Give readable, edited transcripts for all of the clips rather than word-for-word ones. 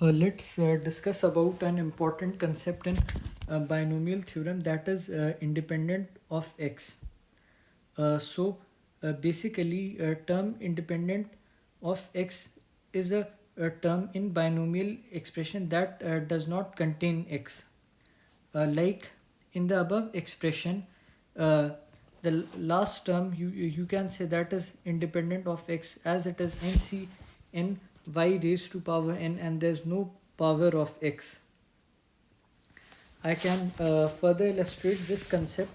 Let's discuss about an important concept in binomial theorem, that is independent of x. Basically, a term independent of x is a term in binomial expression that does not contain x. Like in the above expression, uh, the last term you can say that is independent of x, as it is nc n y raised to power n and there's no power of x. I can further illustrate this concept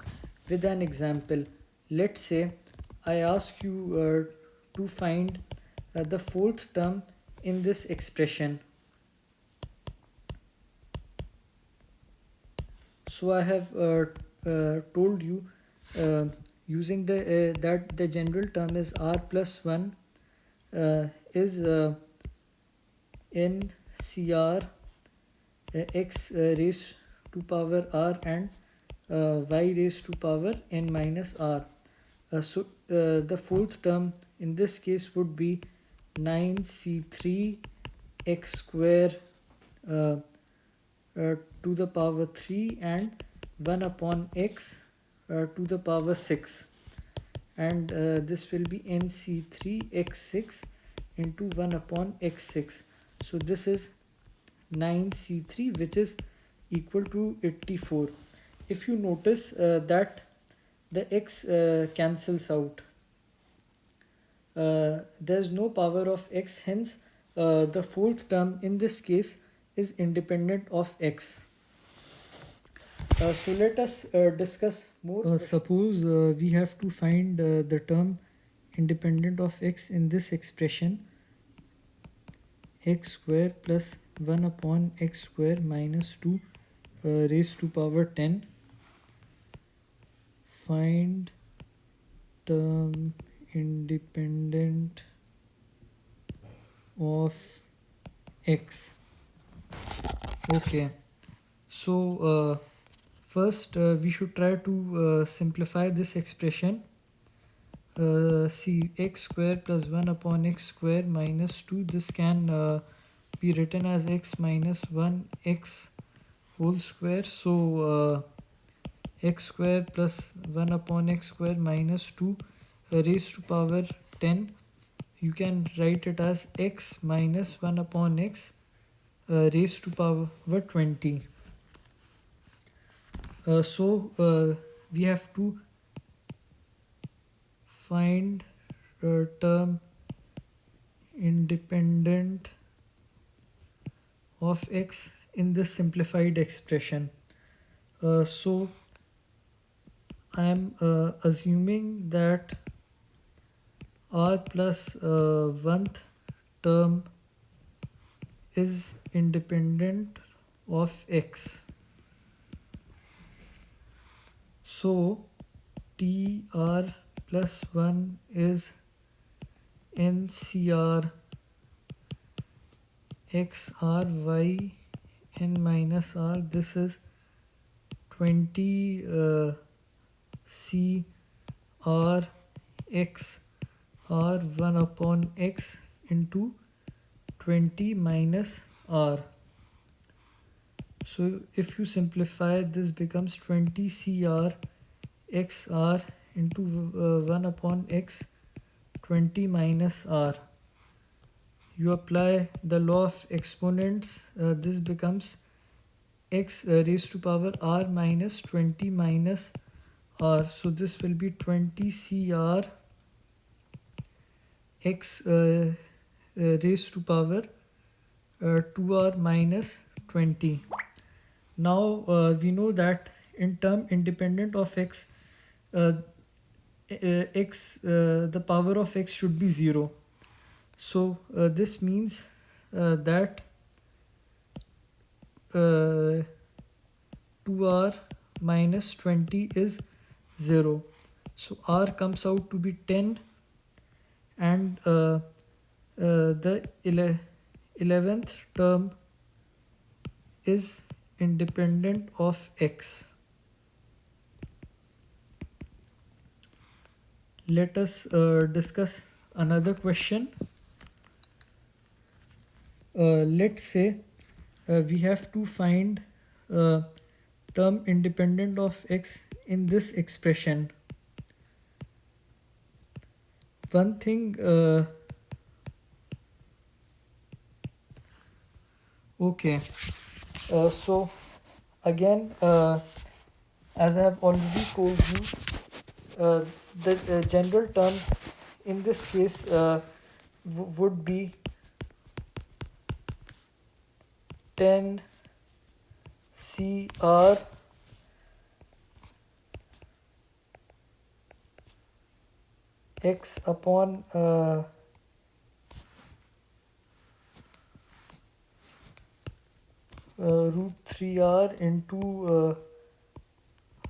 with an example. Let's say I ask you to find the fourth term in this expression. So I have told you uh, using the that the general term is r plus 1 is n cr x raised to power r and y raised to power n minus r. The fourth term in this case would be 9c3 x square uh, to the power 3 and 1 upon x to the power 6, and this will be nc3 x6 into 1 upon x6. So this is 9c3, which is equal to 84. If you notice that the x cancels out, there's no power of x, hence the fourth term in this case is independent of x. So let us discuss more. Suppose we have to find the term independent of x in this expression, x square plus 1 upon x square minus 2 raised to power 10. Find term independent of x. Okay, so first we should try to simplify this expression. See, x square plus 1 upon x square minus 2, this can be written as x minus 1 x whole square. So x square plus 1 upon x square minus 2 raised to power 10, you can write it as x minus 1 upon x raised to power 20. We have to find a term independent of x in this simplified expression. So I am assuming that r plus 1th term is independent of x. So tr plus 1 is ncr xr y n minus r. This is 20 c r x r 1 upon x into 20 minus r. So if you simplify, this becomes 20 cr xr into 1 upon x 20 minus r. You apply the law of exponents, this becomes x raised to power r minus 20 minus r. So this will be 20 cr x raised to power 2r minus 20. Now we know that in term independent of x, the power of x should be 0. So this means that 2r minus 20 is 0. So r comes out to be 10, and the 11th term is independent of x. Let us discuss another question. Let's say we have to find term independent of x in this expression. One thing, okay, so again, as I have already told you, the general term in this case would be 10 CR x upon root 3r into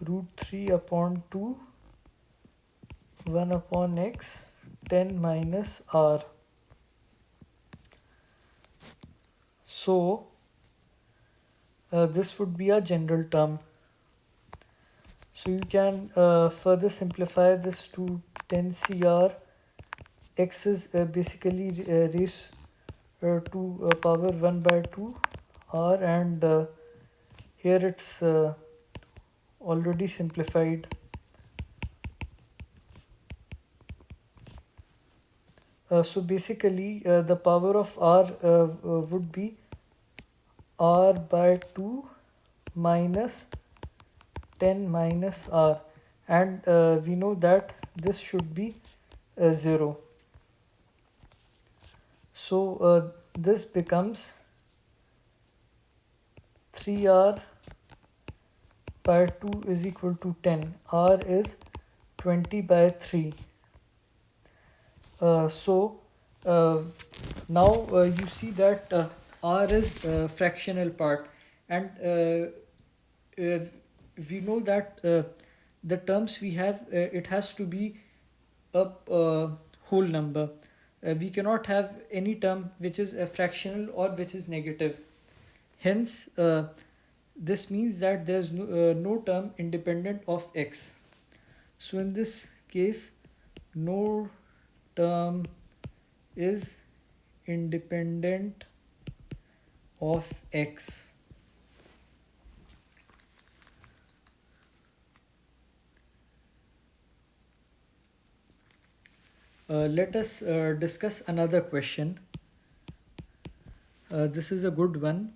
root 3 upon 2 1 upon x 10 minus r. So this would be a general term. So you can further simplify this to 10 CR. X is basically raised to power 1 by 2 r, and here it's already simplified. So basically the power of r would be r by 2 minus 10 minus r, and we know that this should be 0. So this becomes 3r by 2 is equal to 10. R is 20 by 3. So now you see that r is fractional part, and we know that the terms we have, it has to be a whole number. We cannot have any term which is a fractional or which is negative. Hence this means that there is no term independent of x. So in this case, no term is independent of x. Let us discuss another question. This is a good one.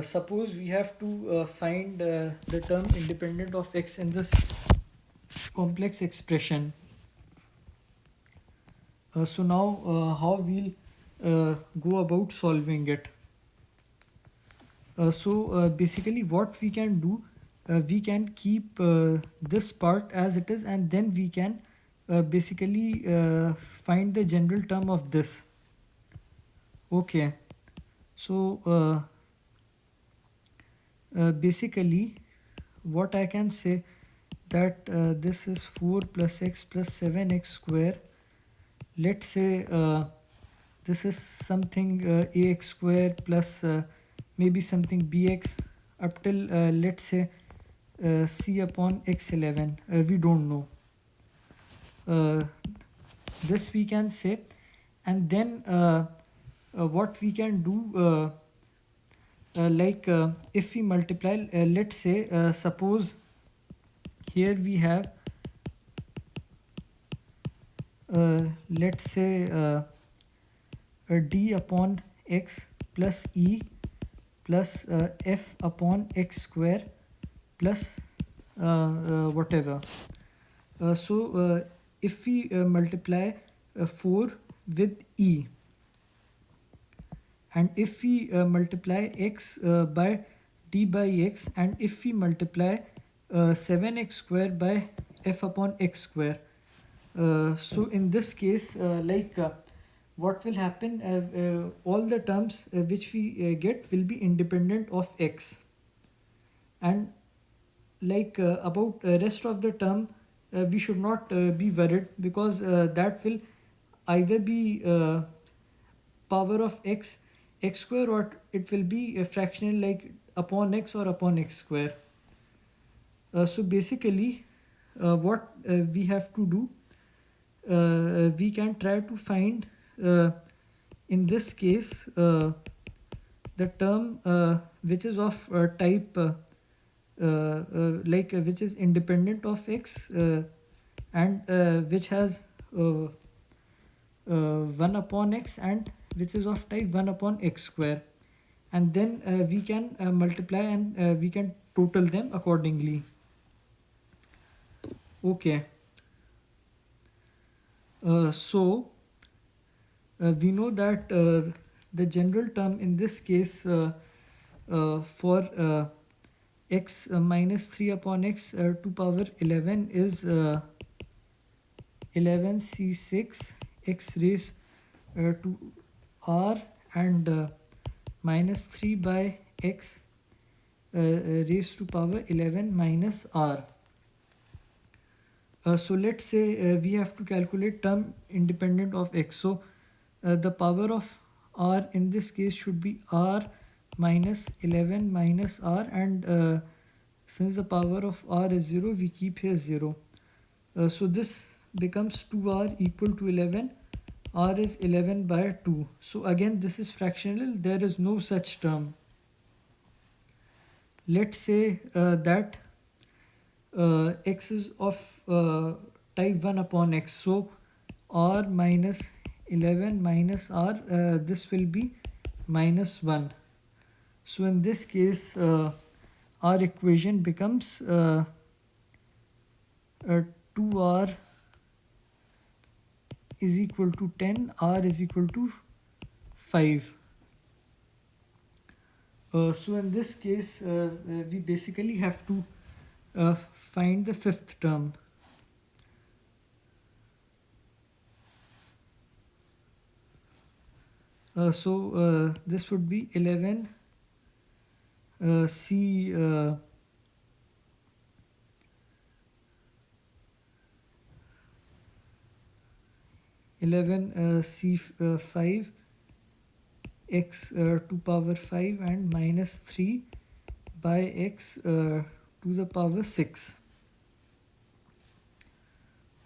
Suppose we have to find the term independent of x in this complex expression. So now how we'll go about solving it. So basically what we can do, we can keep this part as it is, and then we can basically find the general term of this. Okay, so basically what I can say, that this is 4 plus x plus 7x square. Let's say this is something ax square plus maybe something bx up till let's say c upon x11. We don't know. This we can say, and then what we can do, like if we multiply, let's say suppose here we have let's say a d upon x plus e plus f upon x square plus whatever. So if we multiply 4 with e, and if we multiply x by d by x, and if we multiply 7x square by f upon x square, so in this case what will happen, all the terms which we get will be independent of x, and about rest of the term we should not be worried, because that will either be power of x square, or it will be a fractional like upon x or upon x square. So basically what we have to do, we can try to find in this case the term which is of type which is independent of x and which has 1 upon x and which is of type 1 upon x square, and then we can multiply and we can total them accordingly. Okay, so we know that the general term in this case for x minus 3 upon x to power 11 is 11c6 x raised to r and minus 3 by x raised to power 11 minus r. So let's say we have to calculate term independent of x. So the power of r in this case should be r minus 11 minus r, and since the power of r is 0, we keep here 0. So this becomes 2r equal to 11. R is 11 by 2. So again this is fractional, there is no such term. Let's say that x is of type 1 upon x. So r minus 11 minus r, this will be minus 1. So in this case our equation becomes 2r is equal to 10, r is equal to 5. So in this case we basically have to find the fifth term. So this would be 11 c 11 c5 x to power 5 and minus 3 by x to the power 6.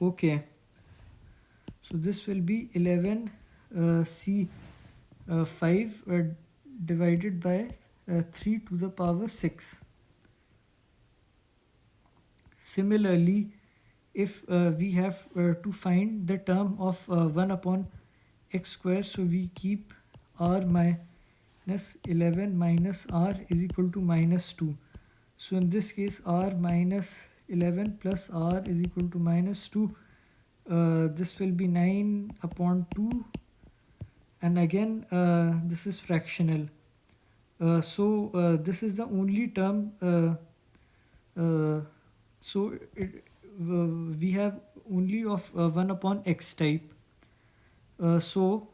Okay, so this will be 11 c5 divided by 3 to the power 6. Similarly, if we have to find the term of 1 upon x square, so we keep r minus 11 minus r is equal to minus 2. So in this case r minus 11 plus r is equal to minus 2. This will be 9 upon 2, and again this is fractional. So this is the only term. So we have only of 1 upon x type. So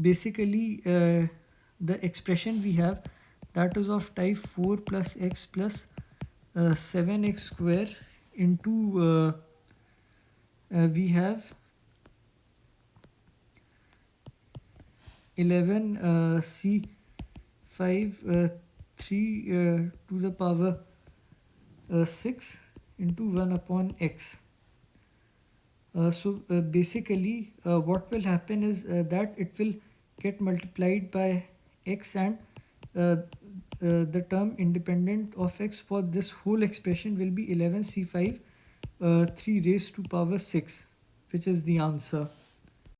basically the expression we have, that is of type 4 plus x plus 7x square into we have 11 c5 3 to the power 6 into 1 upon x. So basically what will happen is that it will get multiplied by x, and the term independent of x for this whole expression will be 11 c5 3 raised to power 6, which is the answer.